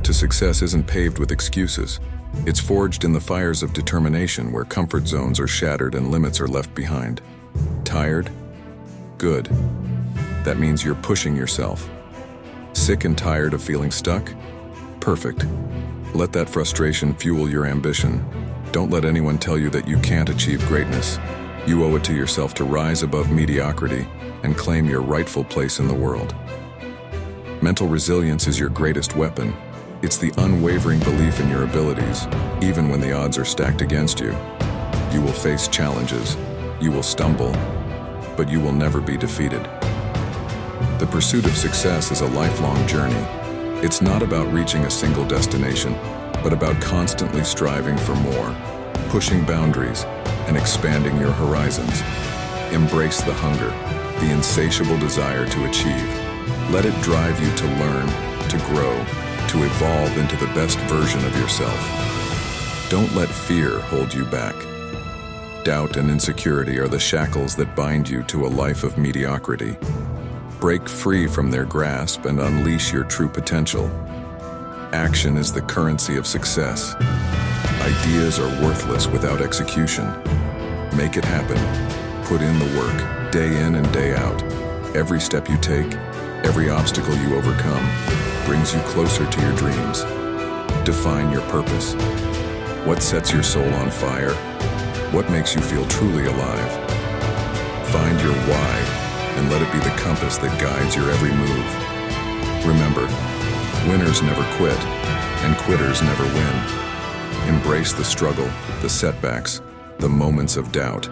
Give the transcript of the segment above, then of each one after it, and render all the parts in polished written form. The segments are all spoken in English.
to success isn't paved with excuses. It's forged in the fires of determination where comfort zones are shattered and limits are left behind. Tired? Good. That means you're pushing yourself. Sick and tired of feeling stuck? Perfect. Let that frustration fuel your ambition. Don't let anyone tell you that you can't achieve greatness. You owe it to yourself to rise above mediocrity and claim your rightful place in the world. Mental resilience is your greatest weapon. It's the unwavering belief in your abilities, even when the odds are stacked against you. You will face challenges, you will stumble, but you will never be defeated. The pursuit of success is a lifelong journey. It's not about reaching a single destination, but about constantly striving for more, pushing boundaries, and expanding your horizons. Embrace the hunger, the insatiable desire to achieve. Let it drive you to learn, to grow, to evolve into the best version of yourself. Don't let fear hold you back. Doubt and insecurity are the shackles that bind you to a life of mediocrity. Break free from their grasp and unleash your true potential. Action is the currency of success. Ideas are worthless without execution. Make it happen. Put in the work, day in and day out. Every step you take, every obstacle you overcome, brings you closer to your dreams. Define your purpose. What sets your soul on fire? What makes you feel truly alive? Find your why and let it be the compass that guides your every move. Remember, winners never quit, and quitters never win. Embrace the struggle, the setbacks, the moments of doubt.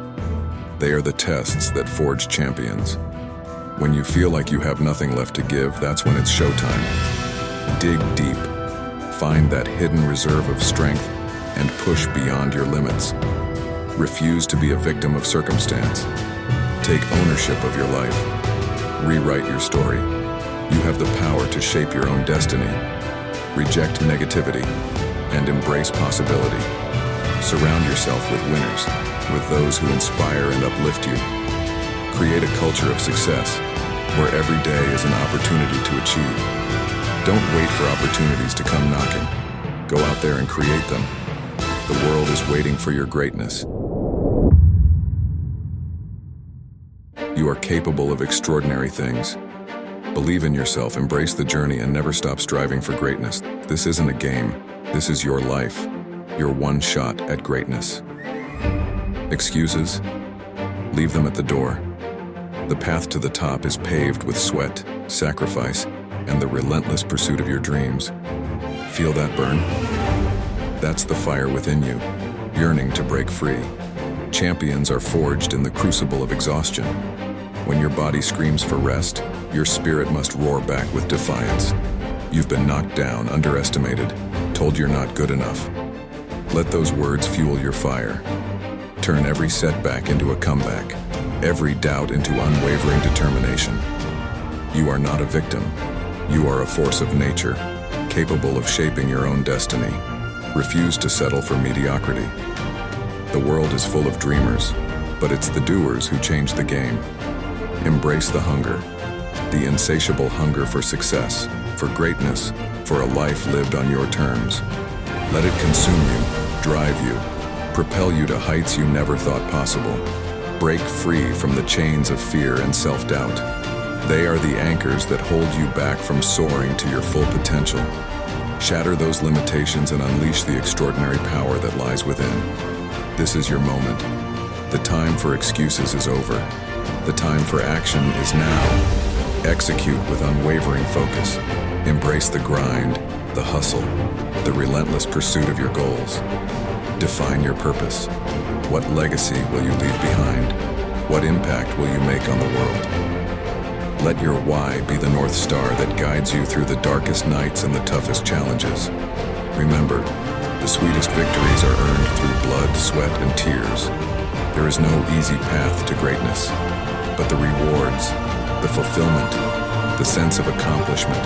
They are the tests that forge champions. When you feel like you have nothing left to give, that's when it's showtime. Dig deep. Find that hidden reserve of strength and push beyond your limits. Refuse to be a victim of circumstance. Take ownership of your life. Rewrite your story. You have the power to shape your own destiny. Reject negativity and embrace possibility. Surround yourself with winners, with those who inspire and uplift you. Create a culture of success where every day is an opportunity to achieve. Don't wait for opportunities to come knocking. Go out there and create them. The world is waiting for your greatness. You are capable of extraordinary things. Believe in yourself, embrace the journey, and never stop striving for greatness. This isn't a game. This is your life. Your one shot at greatness. Excuses? Leave them at the door. The path to the top is paved with sweat, sacrifice, and the relentless pursuit of your dreams. Feel that burn? That's the fire within you, yearning to break free. Champions are forged in the crucible of exhaustion. When your body screams for rest, your spirit must roar back with defiance. You've been knocked down, underestimated, told you're not good enough. Let those words fuel your fire. Turn every setback into a comeback, every doubt into unwavering determination. You are not a victim. You are a force of nature, capable of shaping your own destiny. Refuse to settle for mediocrity. The world is full of dreamers, but it's the doers who change the game. Embrace the hunger, the insatiable hunger for success, for greatness, for a life lived on your terms. Let it consume you, drive you, propel you to heights you never thought possible. Break free from the chains of fear and self-doubt. They are the anchors that hold you back from soaring to your full potential. Shatter those limitations and unleash the extraordinary power that lies within. This is your moment. The time for excuses is over. The time for action is now. Execute with unwavering focus. Embrace the grind, the hustle, the relentless pursuit of your goals. Define your purpose. What legacy will you leave behind? What impact will you make on the world? Let your why be the North Star that guides you through the darkest nights and the toughest challenges. Remember, the sweetest victories are earned through blood, sweat, and tears. There is no easy path to greatness, but the rewards, the fulfillment, the sense of accomplishment,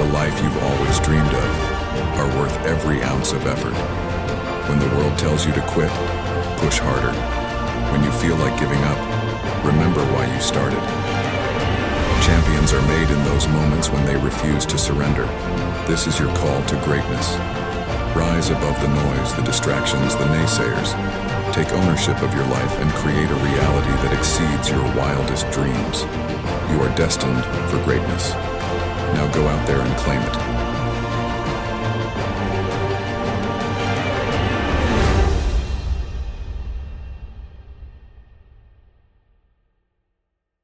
the life you've always dreamed of, are worth every ounce of effort. When the world tells you to quit, push harder. When you feel like giving up, remember why you started. Champions are made in those moments when they refuse to surrender. The This is your call to greatness. Rise above the noise, the distractions, the naysayers. Take ownership of your life and create a reality that exceeds your wildest dreams. You are destined for greatness. Now go out there and claim it.